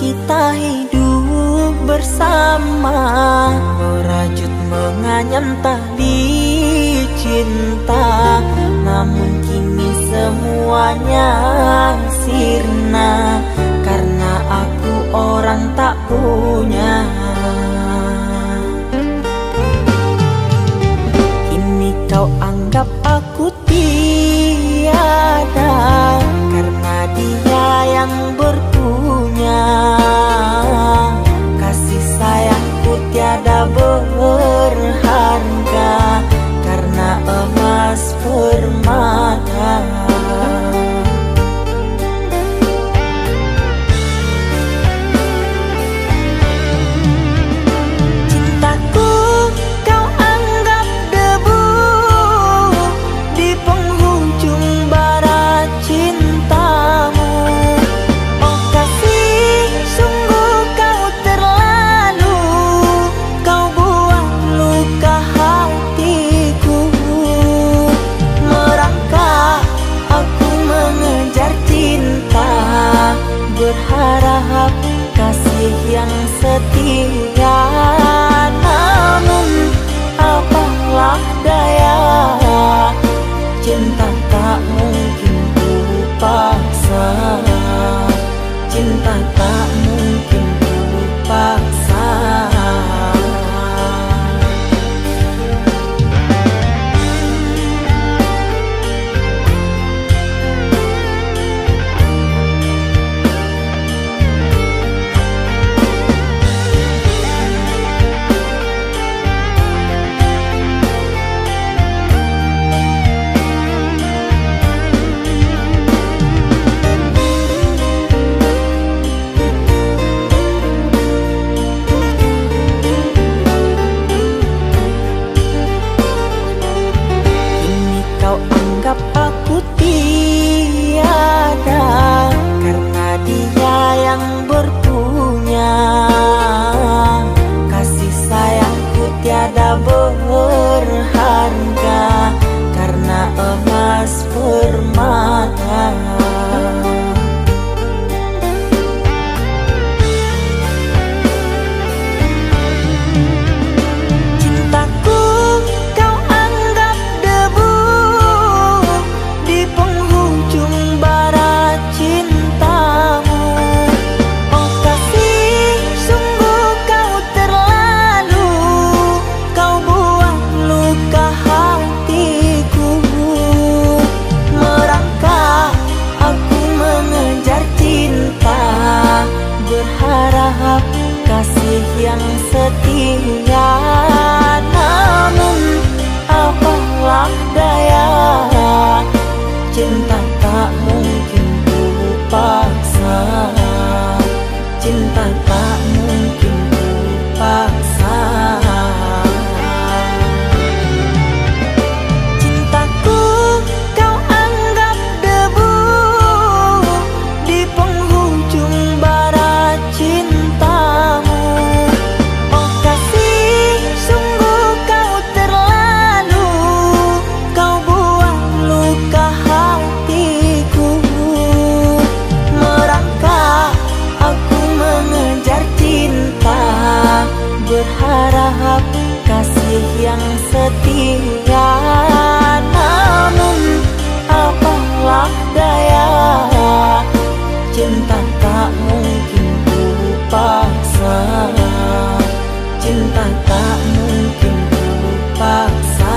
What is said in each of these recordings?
kita hidup bersama, merajut menganyam tali cinta. Namun kini semuanya sirna, karena aku orang tak punya. Kini kau anggap aku tiada, karena dia yang berpunya. Kasih sayangku tiada berharga, karena emas permata. Berharap kasih yang setia, namun apalah daya, cinta tak mungkin ku paksa, cinta tak mungkin ku paksa. Aku tiada, karena dia yang berpunya. Kasih sayangku tiada berharga, karena emas permata. Berharap kasih yang setia, namun apalah daya, cinta tak mungkin ku paksa, cinta tak mungkin ku paksa. Berharap kasih yang setia, namun apalah daya, cinta tak mungkin ku paksa, cinta tak mungkin ku paksa.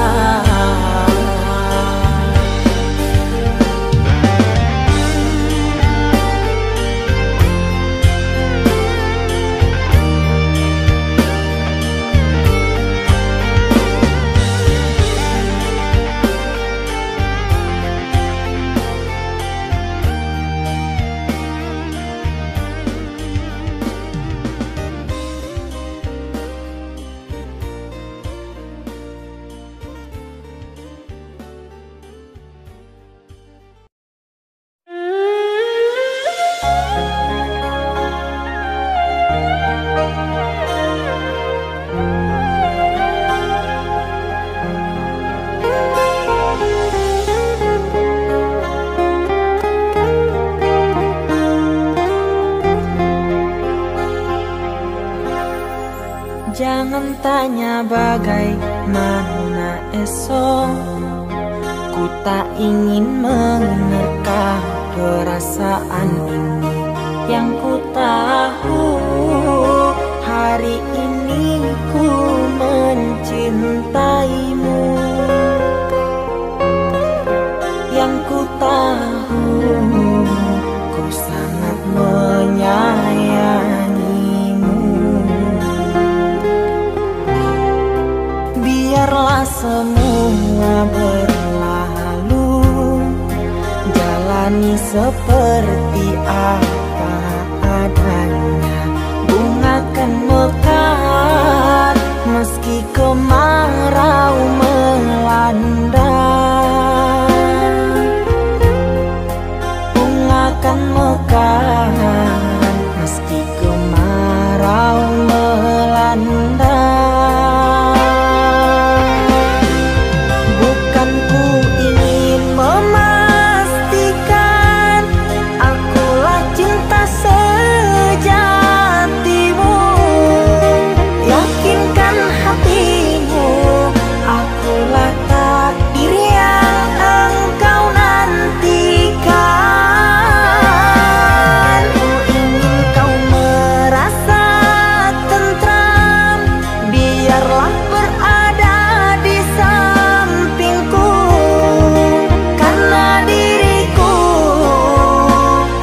tanya bagaimana esok. Ku tak ingin menerka perasaan ini. Yang ku tahu hari ini ku mencintaimu. Yang ku tahu ku sangat menyayangimu. Biarlah semua berlalu, jalani seperti apa adanya. Bunga kan mekar meski kemarau melanda. Bunga kan mekar meski kemarau melanda. Bukan ku ingin memastikan akulah cinta sejatimu. Yakinkan hatimu, akulah takdir yang engkau nantikan. Ku ingin kau merasa tentram, biarlah berada di sampingku. Karena diriku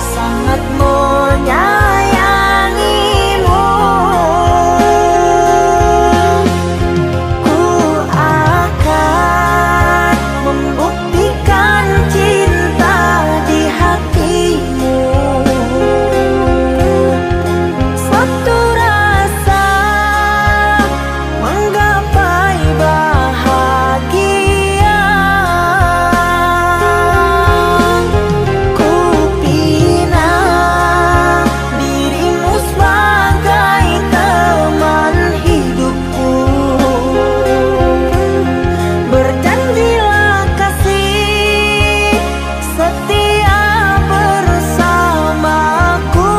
sangat menyayangimu. Ku akan membuktikan cinta di hatimu. Satu rasa menggapai bahagia. Ku pinang dirimu sebagai teman hidupku. Berjanjilah kasih setia bersamaku.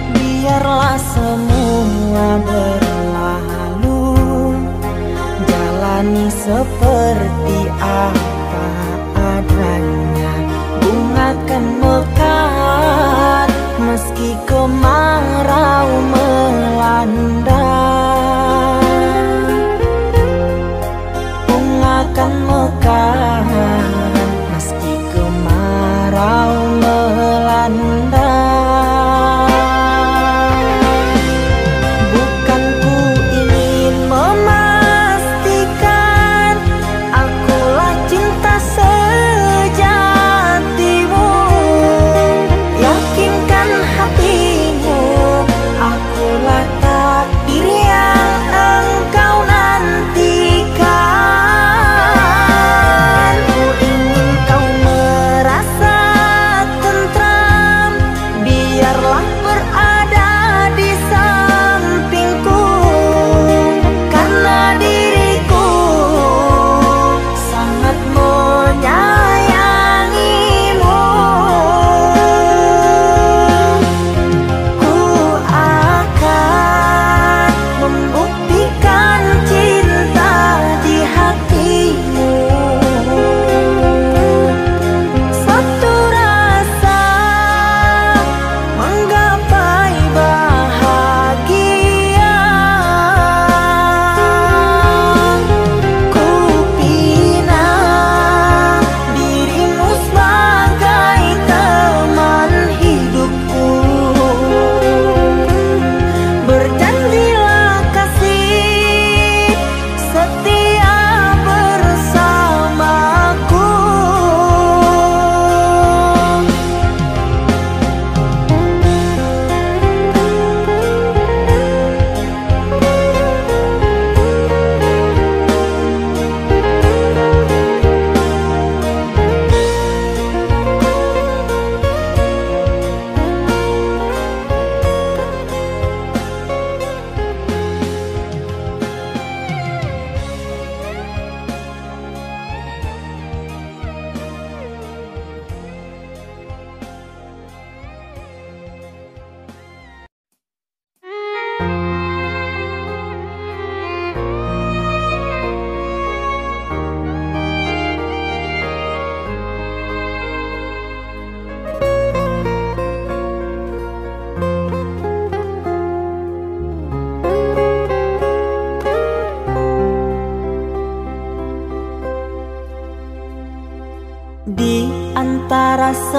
Biarlah semua berlalu, jalani seperti apa adanya. Bunga kan mekar meski kemarau melanda. Bunga kan mekar meski kemarau melanda. Bukan ku ingin memastikan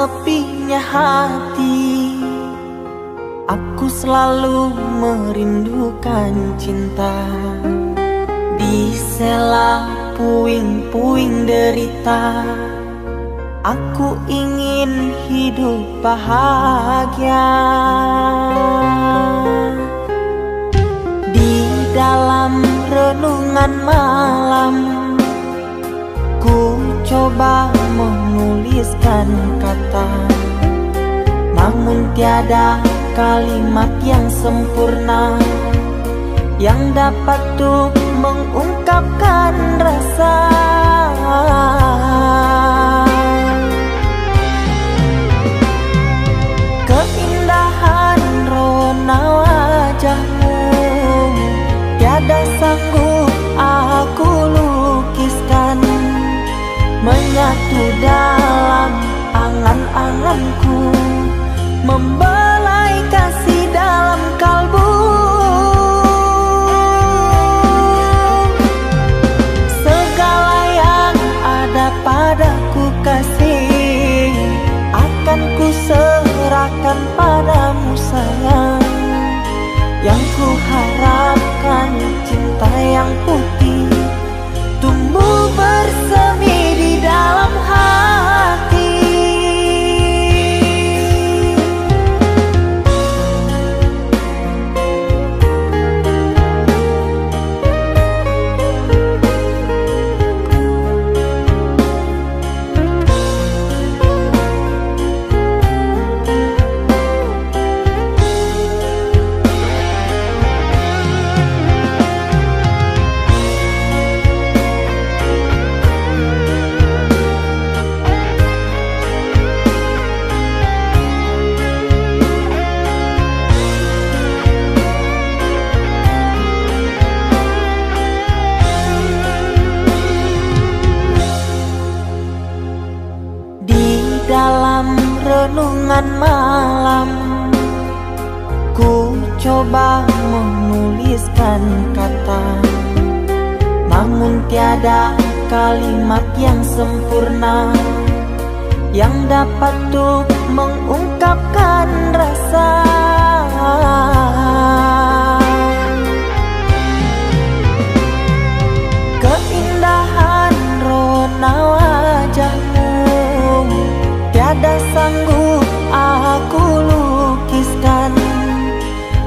sepinya hati, aku selalu merindukan cinta. Di sela puing-puing derita, aku ingin hidup bahagia. Di dalam renungan malam, ku coba menuliskan kata, namun tiada kalimat yang sempurna yang dapat tuh mengungkapkan rasa. Keindahan rona wajahmu tiada sanggup aku lukiskan, menyatu dalam angan-anganku, membelai kasih dalam kalbu. Segala yang ada padaku kasih, akan ku serahkan padamu sayang. Yang ku harapkan cinta yang putih tumbuh bersemi di dalam hati. Dalam renungan malam, ku coba menuliskan kata, namun tiada kalimat yang sempurna yang dapat tuh mengungkapkan rasa. Keindahan rona wajahmu tiada sanggup aku lukiskan,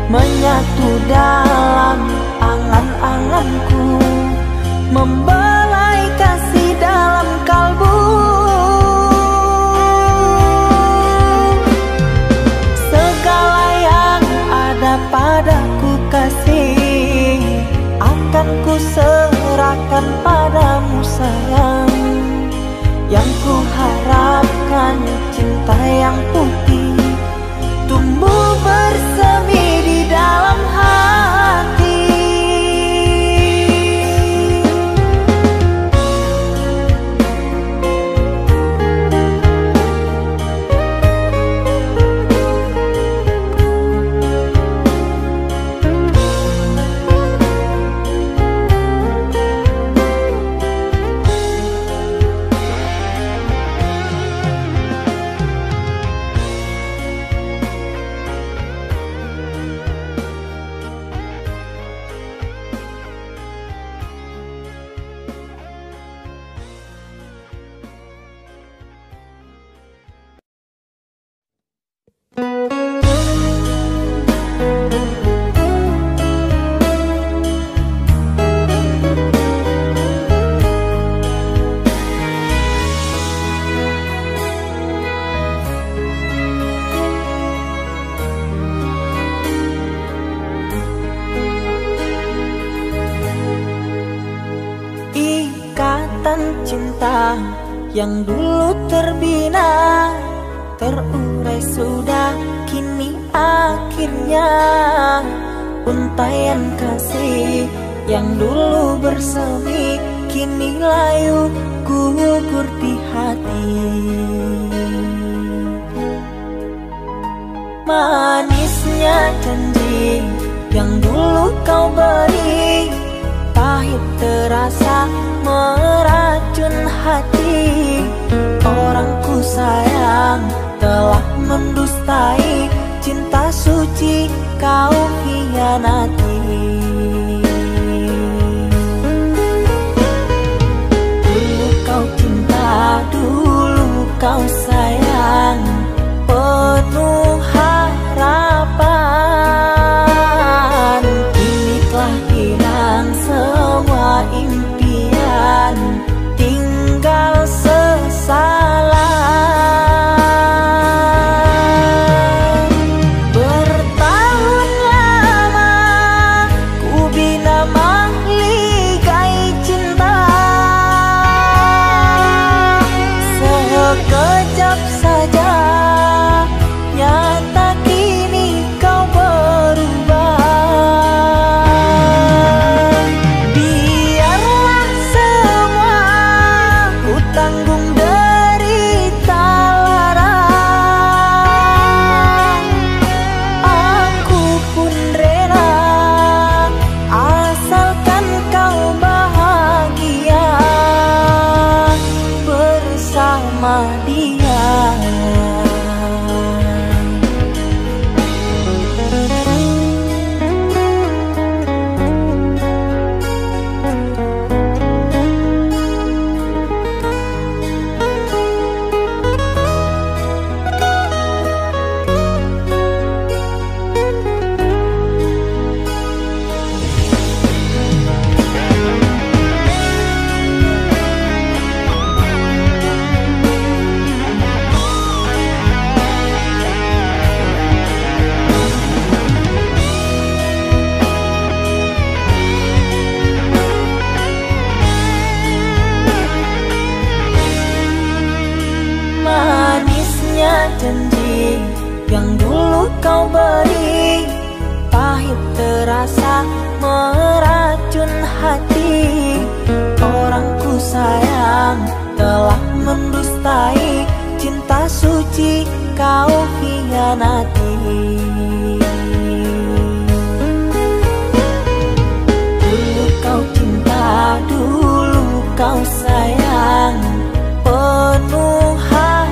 menyatu dalam angan-anganku, membelai kasih dalam kalbu. Segala yang ada padaku kasih, akan ku serahkan padamu sayang. Yang ku harapkan cinta yang putih tumbuh bersemi di dalam hati. Cinta yang dulu terbina, terurai sudah kini akhirnya. Untaian kasih yang dulu bersemi, kini layu gugur di hati. Manisnya janji yang dulu kau beri, pahit terasa meracun hati. Orang ku sayang suci kau hianati. Dulu kau cinta, dulu kau sayang, penuh harapan. Kini telah hilang semua impian, tinggal sesalan. Bertahun lama ku bina mahligai cinta, sekejap saja nyata kini kau berubah. Biarlah semua ku tanggung derita lara, aku pun rela asalkan kau bahagia bersama dia. Manisnya janji yang dulu kau beri, pahit terasa meracun hati. Orang ku sayang telah mendustai, cinta suci kau hianati. Dulu kau cinta, dulu kau sayang, penuh harapan.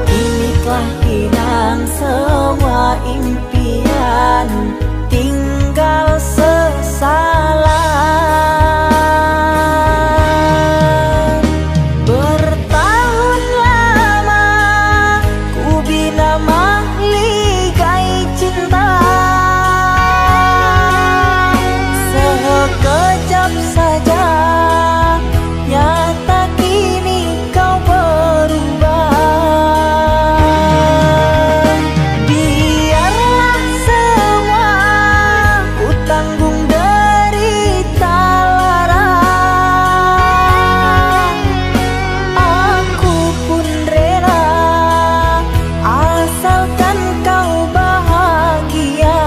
Kini telah hilang semua impian, tinggal sesalan. Bertahun lama ku bina mahligai cinta, sekejap saja nyata kini kau berubah. Biarlah semua ku tanggung derita lara, aku pun rela asalkan kau bahagia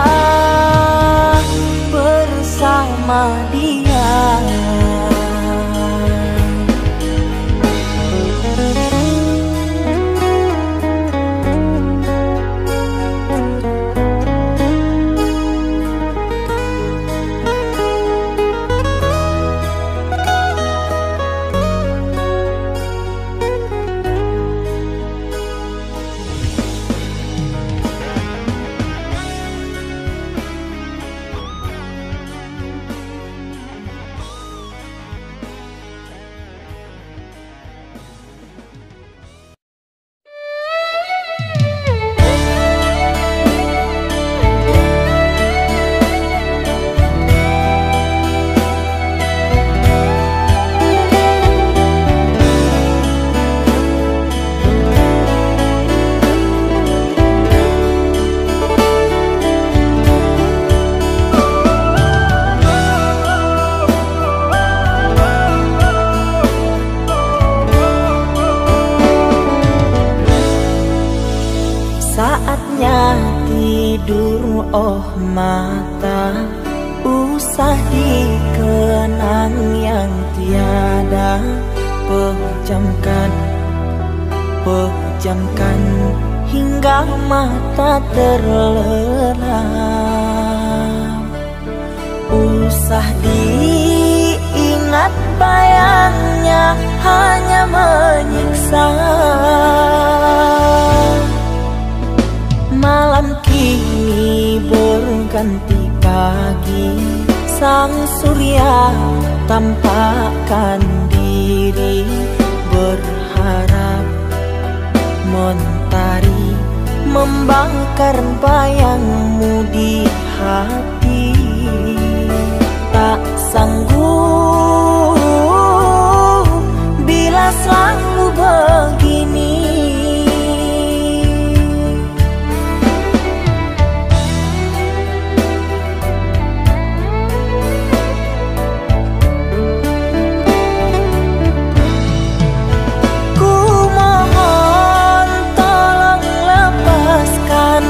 bersama dia. Saatnya tidur, oh mata, usah dikenang yang tiada. Pejamkan hingga mata terlelap. Usah diingat bayangnya hanya menyiksa. berganti pagi, sang surya tampakkan diri, berharap mentari membakar bayangmu di hati. Tak sanggup bila selalu begini. Ku mohon tolong lepaskan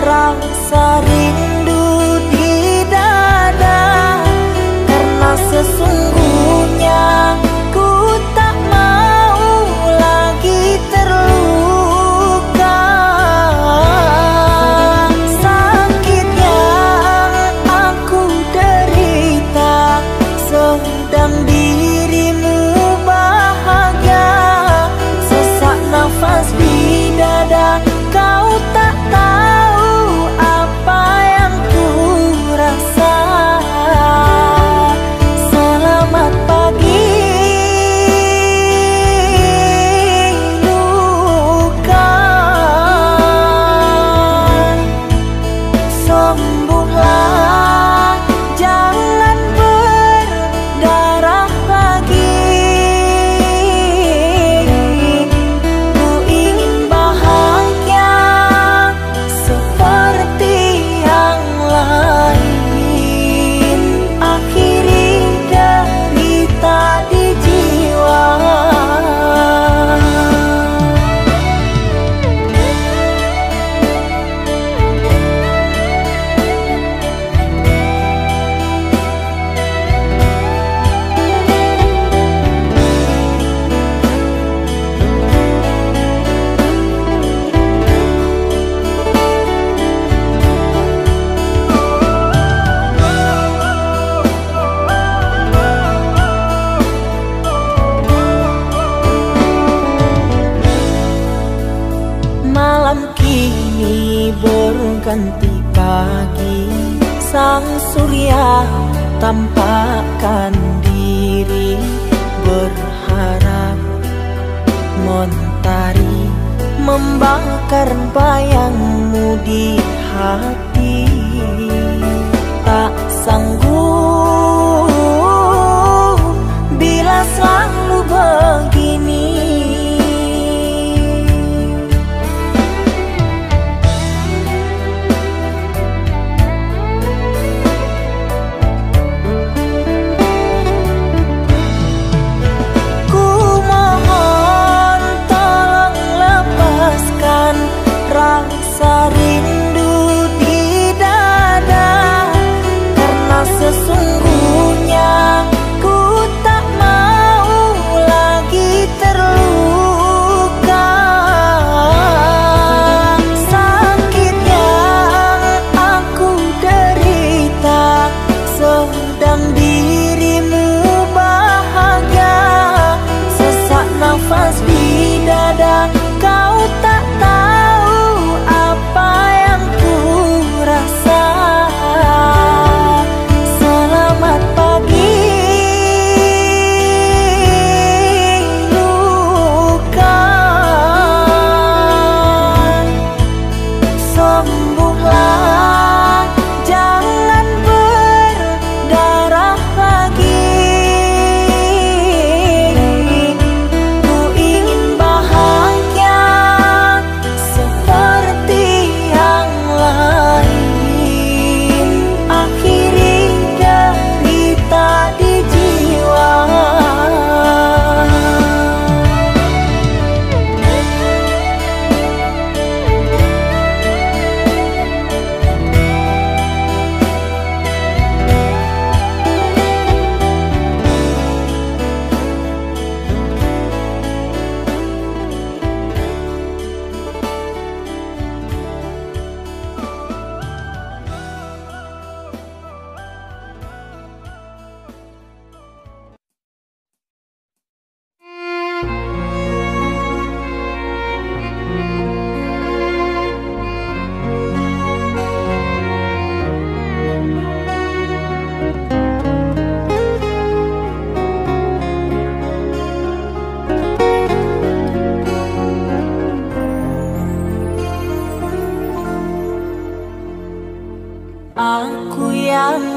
rasa rindu di dada, karena sesungguhnya ku tak mau lagi terluka. Sakit yang aku derita sedang dirimu bahagia. Sesak nafas di dada, kau tak tahu apa yang ku rasa. Selamat pagi luka, sembuhlah, jangan berdarah lagi. Ku ingin bahagia seperti yang lain, akhiri derita di jiwa. Malam kini berganti pagi, sang surya tampakkan diri, berharap mentari membakar bayangmu di hati. Tak sanggup bila selalu begini. Ku mohon tolong lepaskan rasa rindu di dada, karena sesungguhnya ku tak mau lagi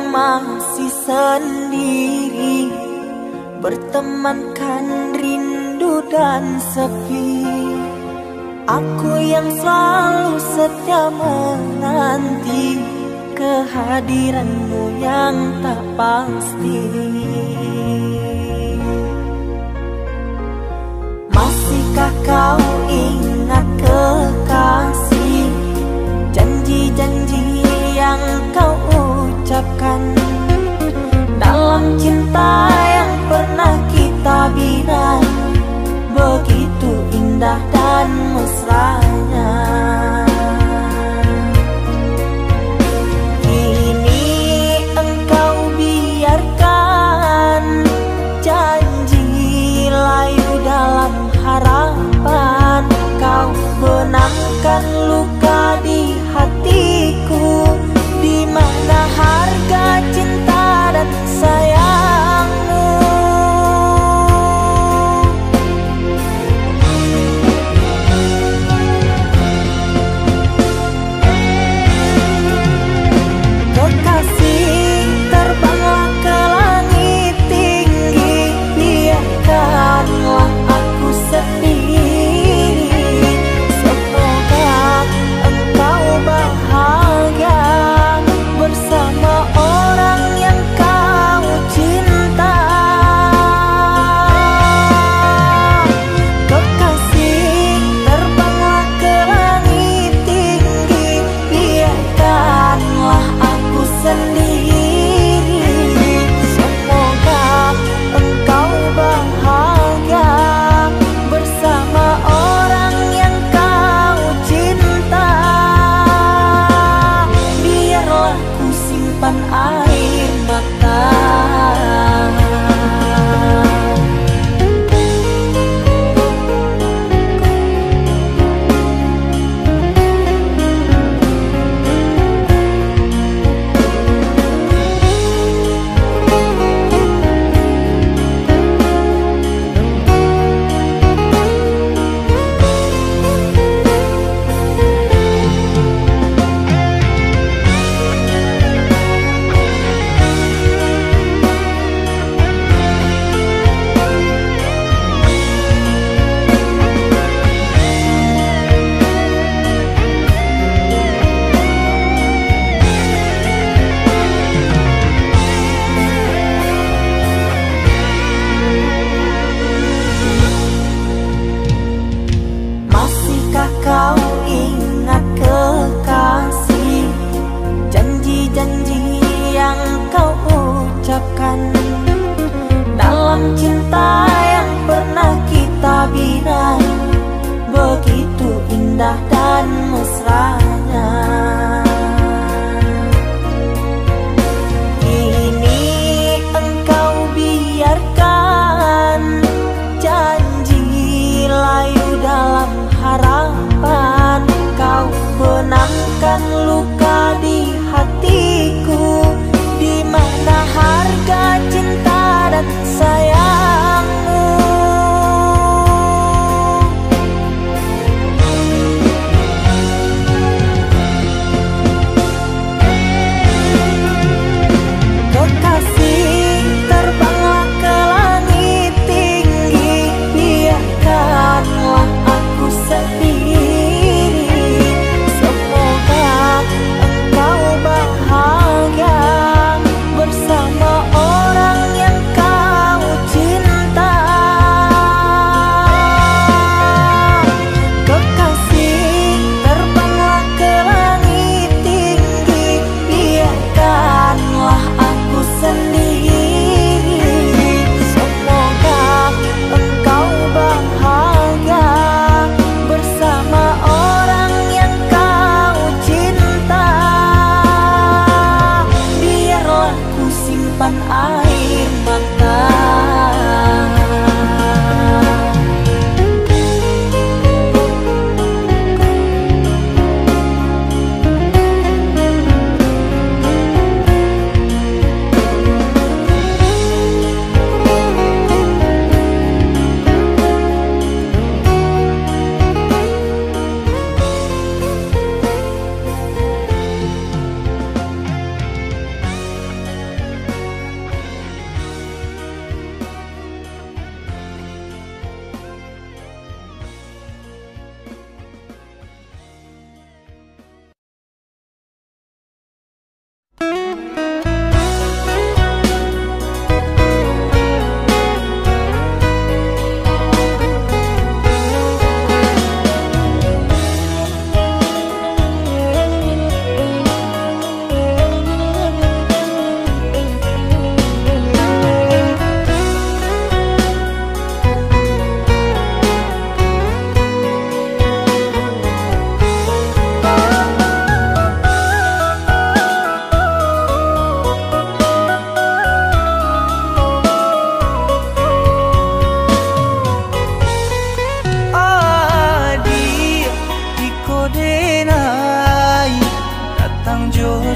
masih sendiri, bertemankan rindu dan sepi. Aku yang selalu setia menanti kehadiranmu yang tak pasti. Masihkah kau ingat kekasih, janji-janji yang kau ucapkan dalam cinta yang pernah kita bina, begitu indah dan mesranya. Kini engkau biarkan janji layu dalam harapan, kau benamkan luka di hatiku, di mana harga cinta dan sayangmu. Kekasih, terbanglah ke langit tinggi, biarkanlah aku sendiri. Semoga engkau bahagia bersama orang yang kau cinta. Kekasih, terbanglah ke langit tinggi, biarkanlah aku sendiri. Semoga engkau bahagia bersama orang yang kau cinta. Biarlah ku simpan air mata. Masihkah kau ingat kekasih, janji-janji yang kau ucapkan dalam cinta yang pernah kita bina, begitu indah dan mesranya. Kini engkau biarkan janji layu dalam harapan, kau benamkan luka di hatiku, di mana harga cinta dan sayangmu.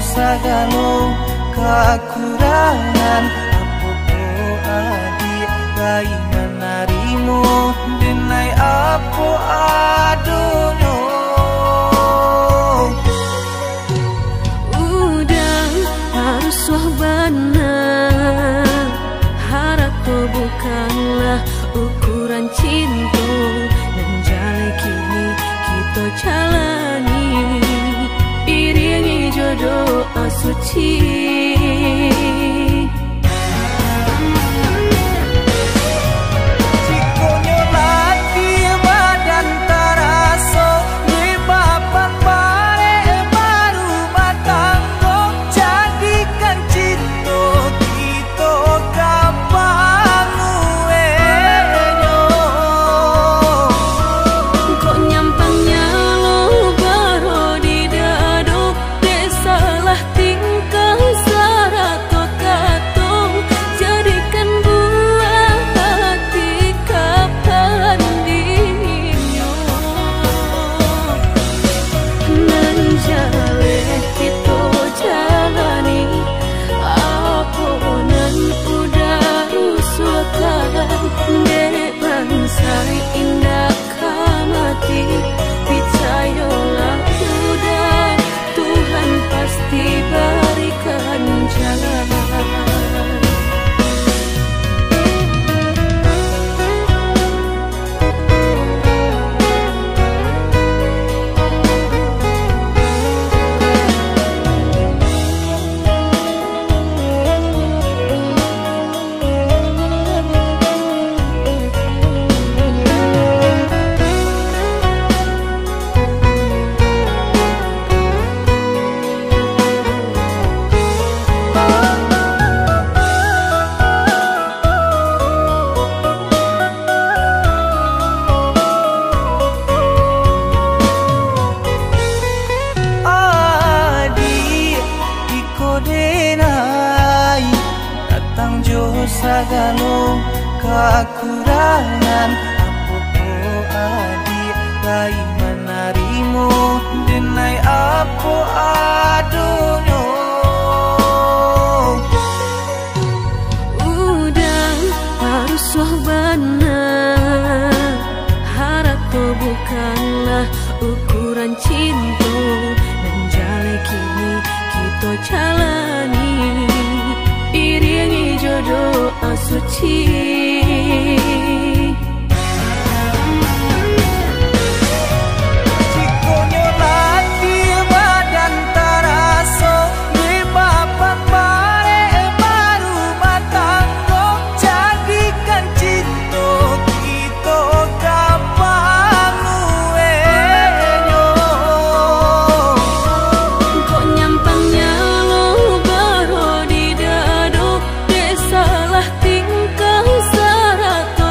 sagalo kekurangan apopo adik gainan narimu denai apo adonyo. Udah harus wahbana, harapku bukanlah ukuran cinta, dan jalan kini kita jalani iringi jodoh suci. Sagalo kekurangan apopo adik gainan narimu denai apo adonyo. Udah harus wahbana, harapku bukanlah ukuran cinta, dan jalan kini kita jalani iringi jodoh suci. Tingkah sarato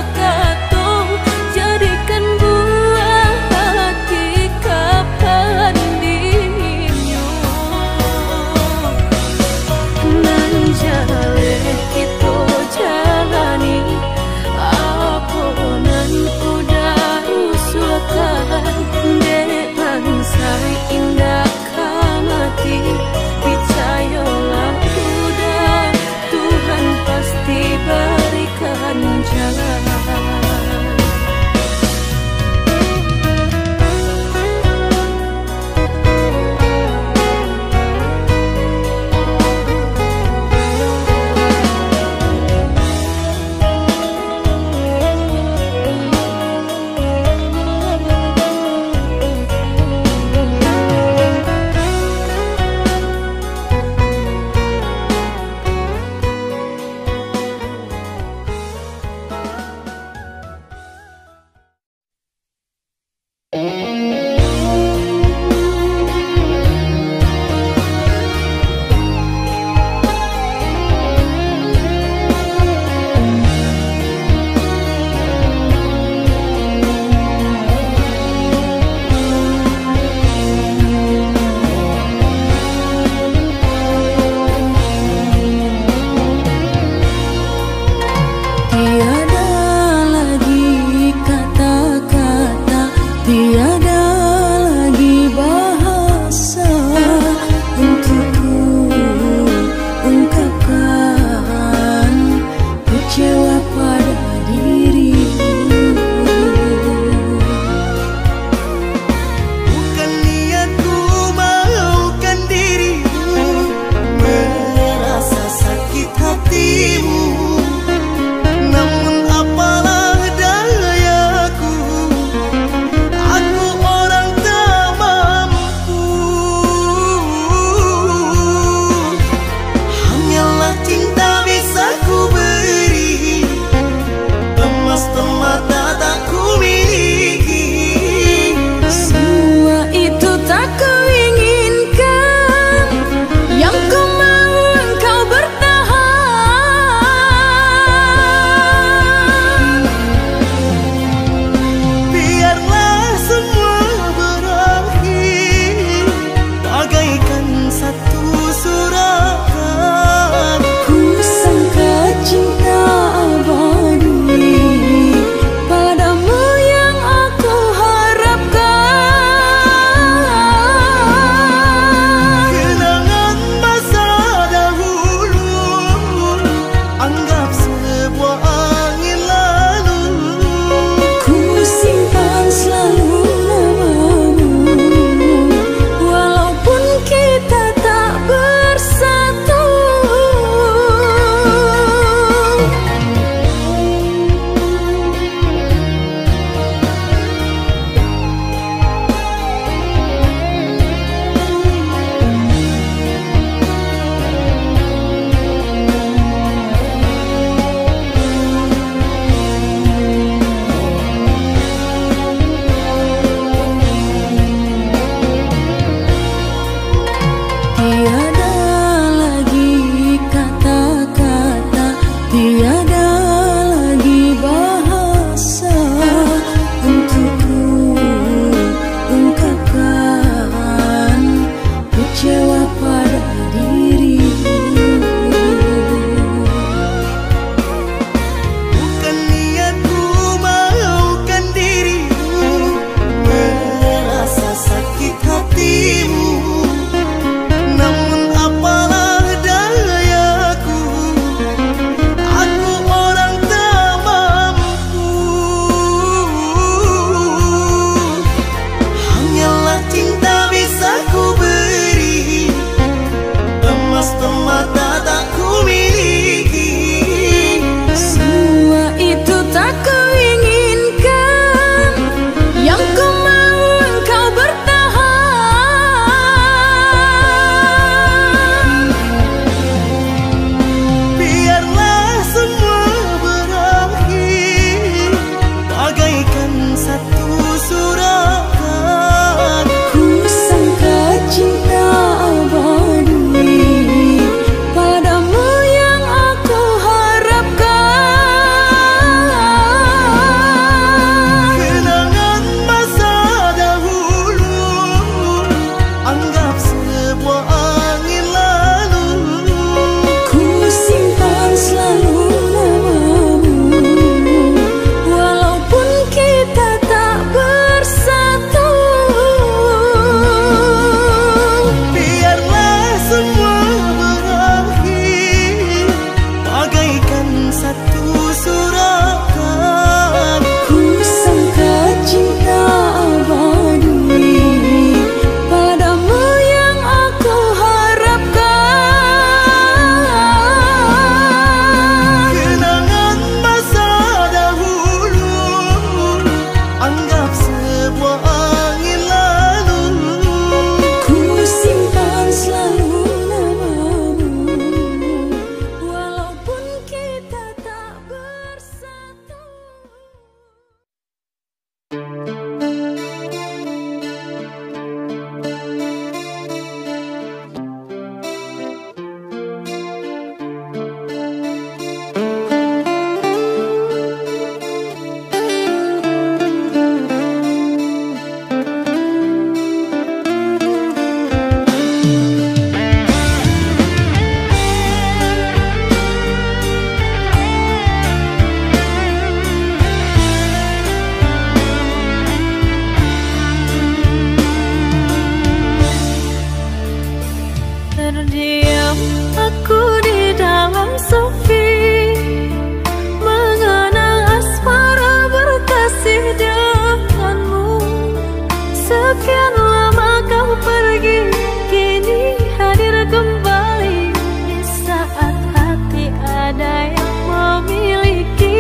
Sekian lama kau pergi, kini hadir kembali di saat hati ada yang memiliki.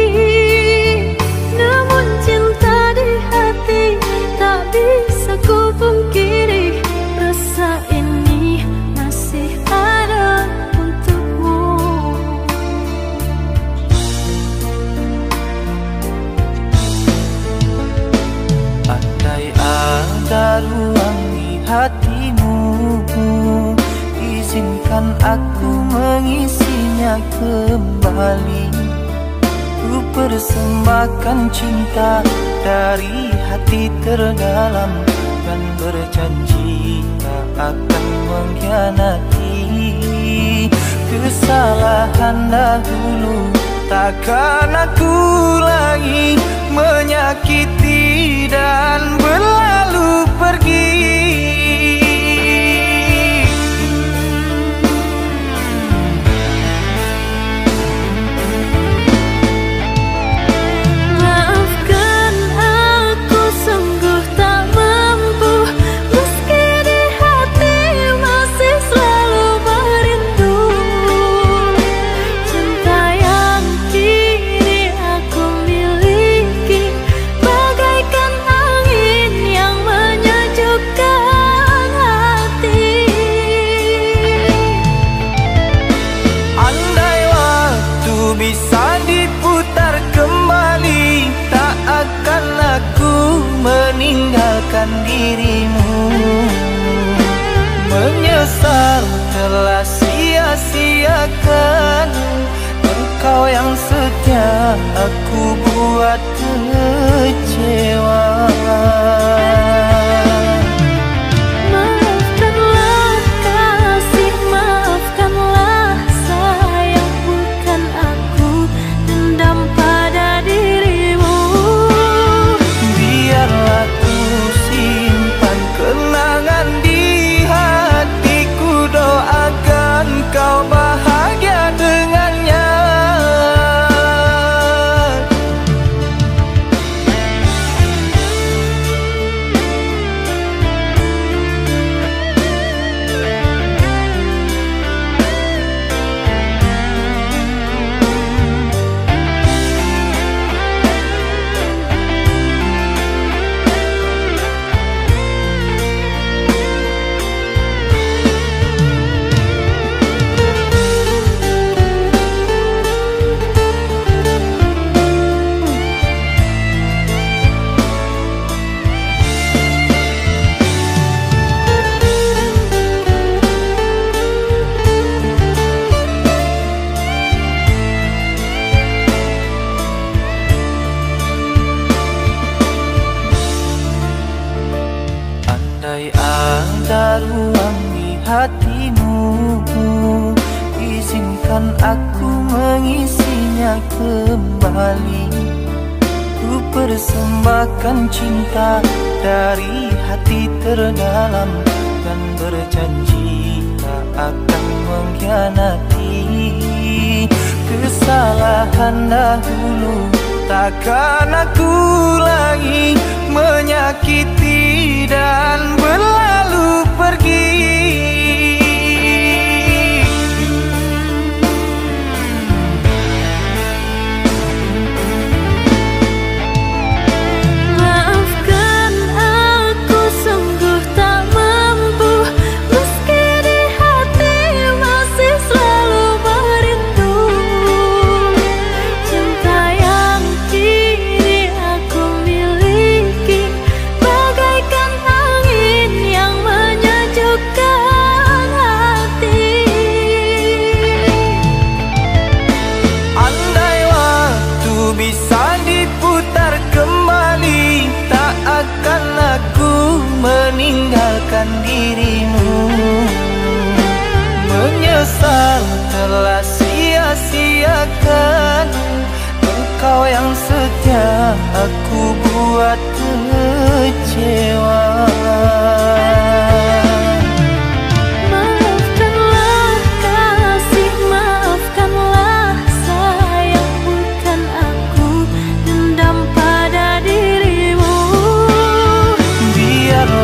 Namun cinta di hati tak bisa ku pungkiri, rasa ini masih ada untukmu. Andai ada ruang di hatimu, izinkan aku mengisinya kembali. Ku persembahkan cinta dari hati terdalam, dan berjanji tak akan mengkhianati. Kesalahan dahulu takkan aku lagi menyakiti dan berlalu pergi. Maafkan aku sungguh tak mampu, meski di hati masih selalu merindu. Cinta yang kini aku miliki bagaikan angin yang menyejukkan hati. Andai waktu bisa diputar kembali, tak akan aku meninggalkan dirimu. Menyesal telah sia-siakan engkau yang setia, aku buat kecewa. Maafkanlah kasih, maafkanlah sayang, bukan aku dendam pada dirimu. Biarlah ku simpan kenangan di hatiku, doakan kau bahagia dengannya. Andai ada ruang di hatimu, izinkan aku mengisinya kembali. Ku persembahkan cinta dari hati terdalam, dan berjanji tak akan mengkhianati. Kesalahan dahulu takkan aku lagi menyakiti dan berlalu pergi. Maafkan aku sungguh tak mampu, meski di hati masih selalu merindu. Cinta yang kini aku miliki bagaikan angin yang menyejukkan hati. Andai waktu bisa diputar kembali, tak akan aku meninggalkan dirimu. Menyesal telah sia-siakan engkau yang setia, aku buat kecewa. Maafkanlah kasih, maafkanlah sayang, bukan aku dendam pada dirimu. Biarlah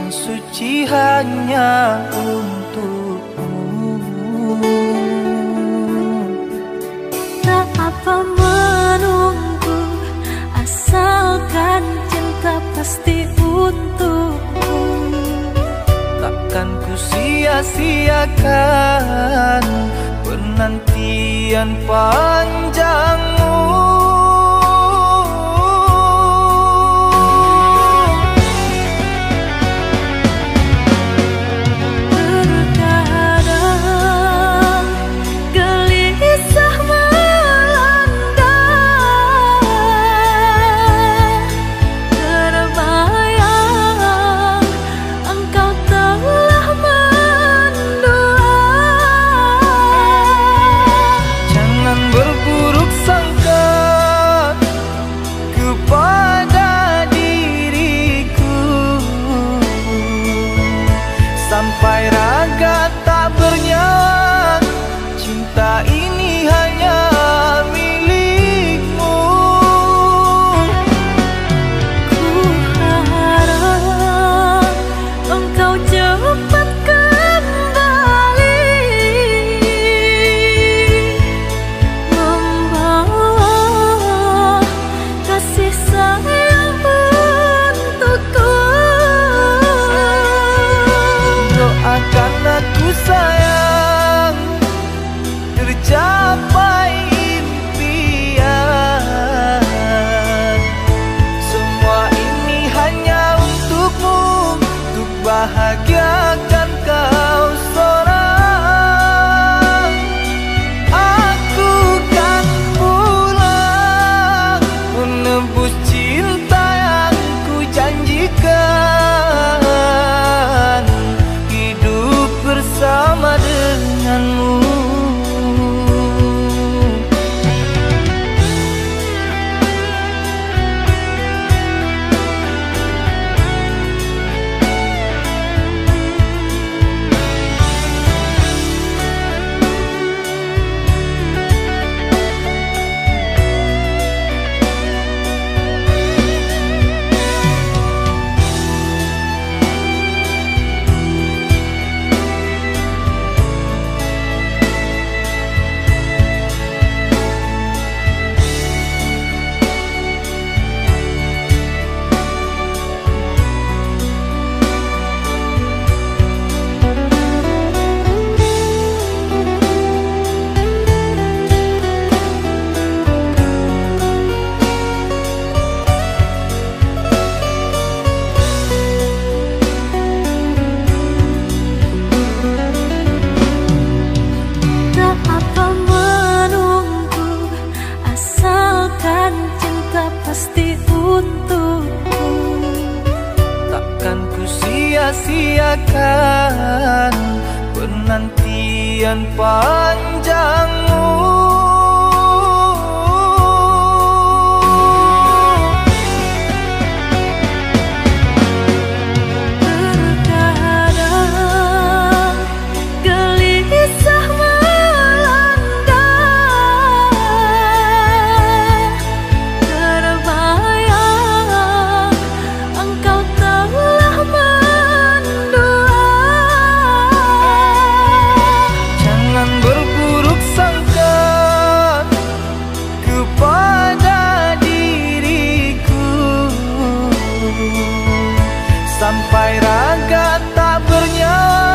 yang suci hanya untukmu. Tak apa menunggu, asalkan cinta pasti untukku. Takkan ku sia-siakan penantian panjangmu. Sampai raga tak bernyawa, cinta ini hanya milikmu. Ku harap engkau cepat kembali, membawa kasih sayang untukku. Doakan aku sayang, tercapai impian. Semua ini hanya untukmu, untuk bahagiakan kau seorang. Aku kan pulang menebus cinta yang ku janjikan, bersama denganmu. Sia-siakan penantian panjangmu. Terkadang gelisah melanda, terbayang engkau telah berburuk sangka kepada diriku, sampai raga tak bernyawa,